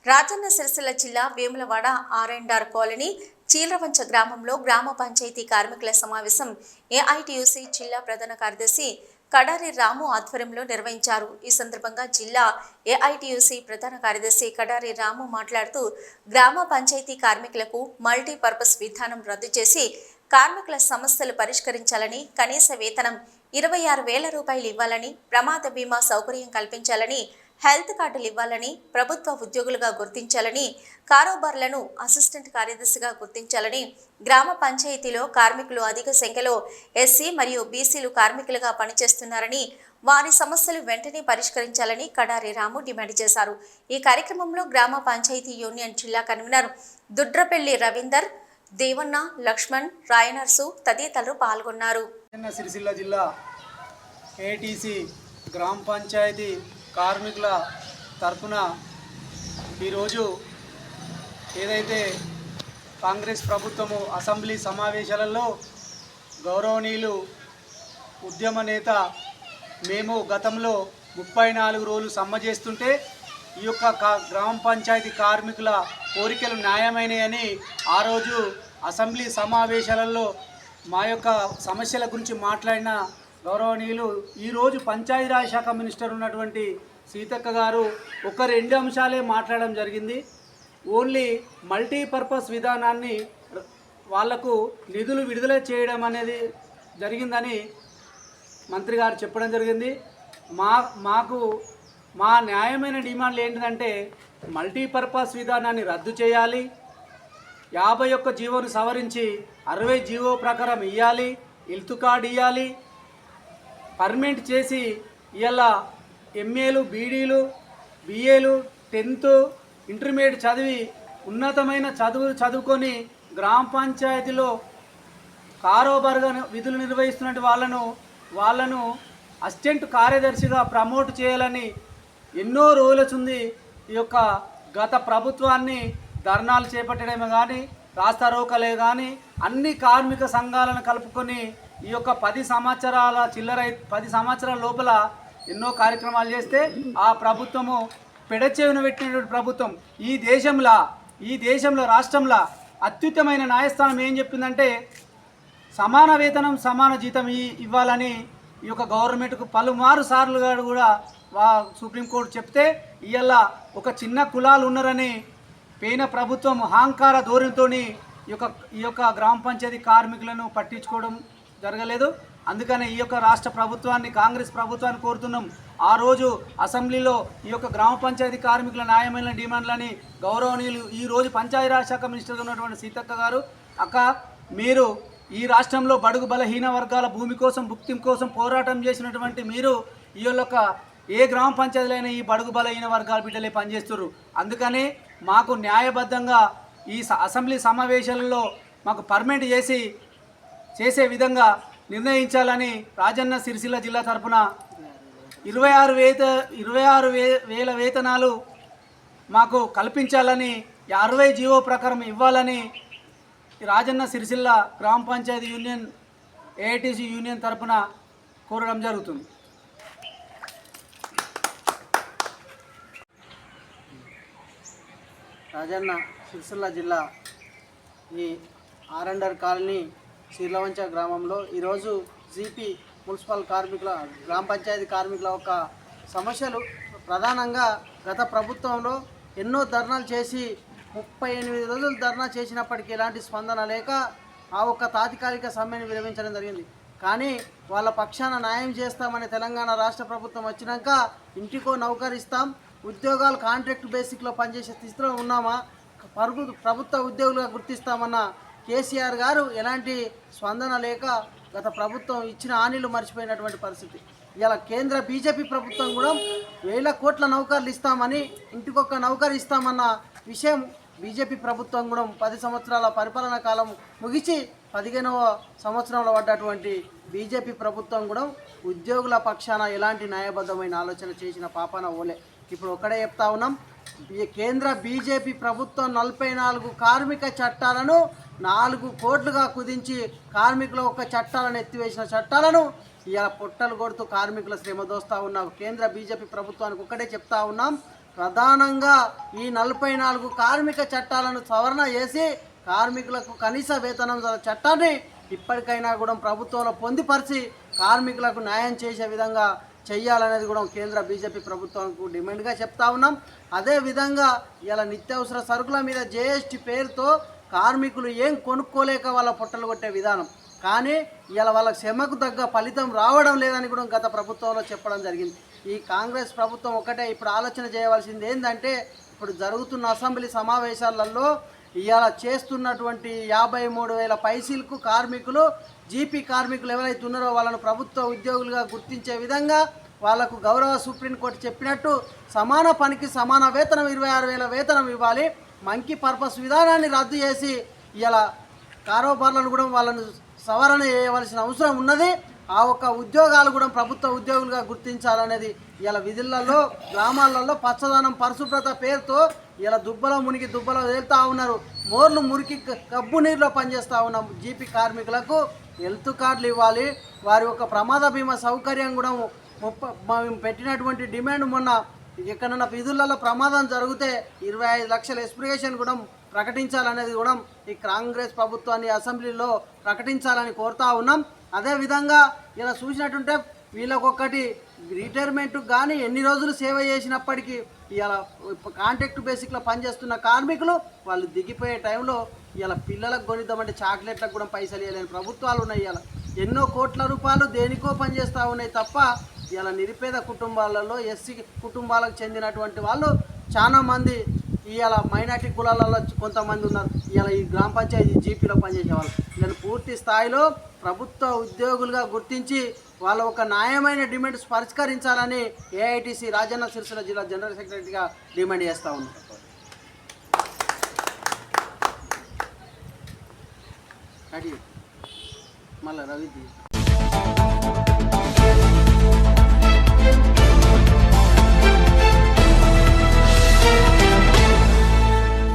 రాజన్న సిరిసిల్ల జిల్లా వేములవాడ ఆర్&ఆర్ కాలనీ చీలవంచ గ్రామంలో గ్రామ పంచాయతీ కార్మికుల సమావేశం ఏఐటియుసి జిల్లా ప్రధాన కార్యదర్శి కడారి రాము ఆధ్వర్యంలో నిర్వహించారు. ఈ సందర్భంగా జిల్లా ఏఐటియుసి ప్రధాన కార్యదర్శి కడారి రాము మాట్లాడుతూ గ్రామ పంచాయతీ కార్మికులకు మల్టీపర్పస్ విధానం రద్దు చేసి కార్మికుల సమస్యలు పరిష్కరించాలని, కనీస వేతనం 26,000 రూపాయలు ఇవ్వాలని, ప్రమాద బీమా సౌకర్యం కల్పించాలని, హెల్త్ కార్డులు ఇవ్వాలని, ప్రభుత్వ ఉద్యోగులుగా గుర్తించాలని, కారోబార్లను అసిస్టెంట్ కార్యదర్శిగా గుర్తించాలని, గ్రామ పంచాయతీలో కార్మికులు అధిక సంఖ్యలో ఎస్సీ మరియు బీసీలు కార్మికులుగా పనిచేస్తున్నారని, వారి సమస్యలు వెంటనే పరిష్కరించాలని కడారి రాము డిమాండ్ చేశారు. ఈ కార్యక్రమంలో గ్రామ పంచాయతీ యూనియన్ జిల్లా కన్వీనర్ దుడ్రపెల్లి రవీందర్, దేవన్న, లక్ష్మణ్, రాయనర్సు తదితరులు పాల్గొన్నారు. సిరిసిల్ల జిల్లా ఏటీసీ గ్రామ పంచాయతీ కార్మికుల తరఫున ఈరోజు ఏదైతే కాంగ్రెస్ ప్రభుత్వము అసెంబ్లీ సమావేశాలలో గౌరవనీయులు ఉద్యమ నేత మేము గతంలో 34 రోజులు సమ్మె చేస్తుంటే ఈ యొక్క గ్రామ పంచాయతీ కార్మికుల కోరికలు న్యాయమైనయని ఆ రోజు అసెంబ్లీ సమావేశాలలో మా యొక్క సమస్యల గురించి మాట్లాడిన గౌరవనీయులు ఈరోజు పంచాయతీరాజ్ శాఖ మినిస్టర్ ఉన్నటువంటి సీతక్క గారు ఒక 2 అంశాలే మాట్లాడడం జరిగింది. ఓన్లీ మల్టీపర్పస్ విధానాన్ని వాళ్లకు నిధులు విడుదల చేయడం అనేది జరిగిందని మంత్రి గారు చెప్పడం జరిగింది. మా న్యాయమైన డిమాండ్లు ఏంటిదంటే మల్టీపర్పస్ విధానాన్ని రద్దు చేయాలి, 51 జీవోను సవరించి 60 జీవో ప్రకారం ఇవ్వాలి, హెల్త్ కార్డు ఇవ్వాలి, పర్మనెంట్ చేసి ఇలా ఎంఏలు, బీడీలు, బిఏలు, 10th ఇంటర్మీడియట్ చదివి ఉన్నతమైన చదువుకొని గ్రామ పంచాయతీలో కారోబారుగా విధులు నిర్వహిస్తున్న వాళ్ళను అసిస్టెంట్ కార్యదర్శిగా ప్రమోట్ చేయాలని ఎన్నో రోజులుంది. ఈ యొక్క గత ప్రభుత్వాన్ని ధర్నాలు చేపట్టడమే కానీ, రాస్తారోకలే కానీ అన్ని కార్మిక సంఘాలను కలుపుకొని ఈ యొక్క 10 సంవత్సరాల లోపల ఎన్నో కార్యక్రమాలు చేస్తే ఆ ప్రభుత్వము పెడచెవిన పెట్టినటువంటి ప్రభుత్వం ఈ దేశంలో రాష్ట్రంలో అత్యుత్తమైన న్యాయస్థానం ఏం చెప్పిందంటే సమాన వేతనం సమాన జీతం ఇవ్వాలని ఈ యొక్క గవర్నమెంట్కు పలుమారు సార్లు కూడా సుప్రీంకోర్టు చెప్తే ఇవాళ ఒక చిన్న కులాలు ఉన్నారని పేన ప్రభుత్వం అహంకార ధోరణితో ఈ యొక్క గ్రామ పంచాయతీ కార్మికులను పట్టించుకోవడం జరగలేదు. అందుకనే ఈ యొక్క రాష్ట్ర ప్రభుత్వాన్ని, కాంగ్రెస్ ప్రభుత్వాన్ని కోరుతున్నాం. ఆ రోజు అసెంబ్లీలో ఈ యొక్క గ్రామ పంచాయతీ కార్మికుల న్యాయమైన డిమాండ్లని గౌరవనీయులు ఈరోజు పంచాయతీరాజ్ శాఖ మినిస్టర్గా ఉన్నటువంటి సీతక్క గారు, అక్క మీరు ఈ రాష్ట్రంలో బడుగు బలహీన వర్గాల భూమి కోసం, భుక్తి కోసం పోరాటం చేసినటువంటి మీరు ఈ యొక్క ఏ గ్రామ పంచాయతీలైనా ఈ బడుగు బలహీన వర్గాల బిడ్డలే పనిచేస్తున్నారు. అందుకనే మాకు న్యాయబద్ధంగా ఈ అసెంబ్లీ సమావేశాలలో మాకు పర్మనెంట్ చేసే విధంగా నిర్ణయించాలని రాజన్న సిరిసిల్ల జిల్లా తరఫున 26,000 వేతనాలు మాకు కల్పించాలని, 60 జీవో ప్రకారం ఇవ్వాలని రాజన్న సిరిసిల్ల గ్రామ పంచాయతీ యూనియన్ ఏఐటిసి యూనియన్ తరఫున కోరడం జరుగుతుంది. రాజన్న సిరిసిల్ల జిల్లా ఈ ఆర్&ఆర్ కాలనీ చీలవంచ గ్రామంలో ఈరోజు జీపీ మున్సిపల్ కార్మికుల గ్రామ పంచాయతీ కార్మికుల యొక్క సమస్యలు ప్రధానంగా గత ప్రభుత్వంలో ఎన్నో ధర్నాలు చేసి 38 రోజులు ధర్నా చేసినప్పటికీ ఎలాంటి స్పందన లేక ఆ ఒక్క తాత్కాలిక సమ్మెను విరమించడం జరిగింది. కానీ వాళ్ళ పక్షాన న్యాయం చేస్తామని తెలంగాణ రాష్ట్ర ప్రభుత్వం వచ్చినాక ఇంటికో నౌకరిస్తాం, ఉద్యోగాలు కాంట్రాక్ట్ బేసిక్లో పనిచేసే స్థితిలో ఉన్నామా, ప్రభుత్వ ఉద్యోగులుగా గుర్తిస్తామన్న కేసీఆర్ గారు ఎలాంటి స్పందన లేక గత ప్రభుత్వం ఇచ్చిన హామీలు మర్చిపోయినటువంటి పరిస్థితి. ఇలా కేంద్ర బీజేపీ ప్రభుత్వం కూడా 1,000 కోట్ల నౌకర్లు ఇస్తామని, ఇంటికొక నౌకరు ఇస్తామన్న విషయం బీజేపీ ప్రభుత్వం కూడా 10 సంవత్సరాల పరిపాలనా కాలం ముగిసి 15వ సంవత్సరంలో పడ్డటువంటి బీజేపీ ప్రభుత్వం కూడా ఉద్యోగుల పక్షాన ఎలాంటి న్యాయబద్ధమైన ఆలోచన చేసిన పాపాన ఓలే. ఇప్పుడు ఒక్కడే చెప్తా ఉన్నాం, కేంద్ర బీజేపీ ప్రభుత్వం 44 కార్మిక చట్టాలను 4 కోట్లుగా కుదించి కార్మికుల ఒక చట్టాలను ఎత్తివేసిన చట్టాలను ఇలా పొట్టలు కొడుతూ కార్మికుల శ్రమ దోస్తూ ఉన్న కేంద్ర బీజేపీ ప్రభుత్వానికి ఒక్కటే చెప్తా ఉన్నాం, ప్రధానంగా ఈ 44 కార్మిక చట్టాలను సవరణ చేసి కార్మికులకు కనీస వేతనం చట్టాన్ని ఇప్పటికైనా కూడా ప్రభుత్వంలో పొందుపరిచి కార్మికులకు న్యాయం చేసే విధంగా చెయ్యాలనేది కూడా కేంద్ర బీజేపీ ప్రభుత్వానికి డిమాండ్గా చెప్తా ఉన్నాం. అదేవిధంగా ఇలా నిత్యావసర సరుకుల మీద జీఎస్టీ పేరుతో కార్మికులు ఏం కొనుక్కోలేక వాళ్ళ పొట్టలు కొట్టే విధానం, కానీ ఇలా వాళ్ళ శ్రమకు తగ్గ ఫలితం రావడం లేదని కూడా గత ప్రభుత్వంలో చెప్పడం జరిగింది. ఈ కాంగ్రెస్ ప్రభుత్వం ఒకటే ఇప్పుడు ఆలోచన చేయవలసింది ఏంటంటే, ఇప్పుడు జరుగుతున్న అసెంబ్లీ సమావేశాలలో ఇవాళ చేస్తున్నటువంటి 53,000 పైసీలకు కార్మికులు, జీపీ కార్మికులు ఎవరైతే ఉన్నారో వాళ్ళను ప్రభుత్వ ఉద్యోగులుగా గుర్తించే విధంగా వాళ్లకు గౌరవ సుప్రీంకోర్టు చెప్పినట్టు సమాన పనికి సమాన వేతనం 26,000 వేతనం ఇవ్వాలి. మంకీ పర్పస్ విధానాన్ని రద్దు చేసి ఇలా కారోబార్లను కూడా వాళ్ళను సవరణ చేయవలసిన అవసరం ఉన్నది. ఆ ఒక్క ఉద్యోగాలు కూడా ప్రభుత్వ ఉద్యోగులుగా గుర్తించాలనేది ఇలా విధులలో గ్రామాలలో పచ్చదనం పరిశుభ్రత పేరుతో ఇలా దుబ్బలో మునిగి దుబ్బలో వెళ్తూ ఉన్నారు. మోర్లు మురికి కబ్బు నీరులో పనిచేస్తూ ఉన్న జీపీ కార్మికులకు హెల్త్ కార్డులు ఇవ్వాలి. వారి యొక్క ప్రమాద బీమా సౌకర్యం కూడా మేము పెట్టినటువంటి డిమాండ్ మొన్న ఎక్కడన్నా విధులలో ప్రమాదం జరిగితే 25 లక్షల ఎక్స్ప్రియేషన్ కూడా ప్రకటించాలనేది కూడా ఈ కాంగ్రెస్ ప్రభుత్వాన్ని అసెంబ్లీలో ప్రకటించాలని కోరుతా ఉన్నాం. అదేవిధంగా ఇలా చూసినట్టుంటే వీళ్ళకొకటి రిటైర్మెంట్ కానీ ఎన్ని రోజులు సేవ చేసినప్పటికీ ఇలా కాంట్రాక్ట్ బేసిక్లో పనిచేస్తున్న కార్మికులు వాళ్ళు దిగిపోయే టైంలో ఇలా పిల్లలకు కొనిద్దామంటే చాక్లెట్లకు కూడా పైసలు ఇవ్వలేని ప్రభుత్వాలు ఉన్నాయి. ఇలా ఎన్నో కోట్ల రూపాయలు దేనికో పనిచేస్తూ ఉన్నాయి తప్ప ఇలా నిరుపేద కుటుంబాలలో ఎస్సీ కుటుంబాలకు చెందినటువంటి వాళ్ళు చాలామంది ఇవాళ మైనార్టీ కులాలలో కొంతమంది ఉన్నారు. ఇవాళ ఈ గ్రామ పంచాయతీ జీపీలో పనిచేసే వాళ్ళు వీళ్ళని పూర్తి స్థాయిలో ప్రభుత్వ ఉద్యోగులుగా గుర్తించి వాళ్ళ ఒక న్యాయమైన డిమాండ్స్ పరిష్కరించాలని ఏఐటీసీ రాజన్న సిరిసిల్ల జిల్లా జనరల్ సెక్రటరీగా డిమాండ్ చేస్తూ ఉన్నాం. మళ్ళీ రవి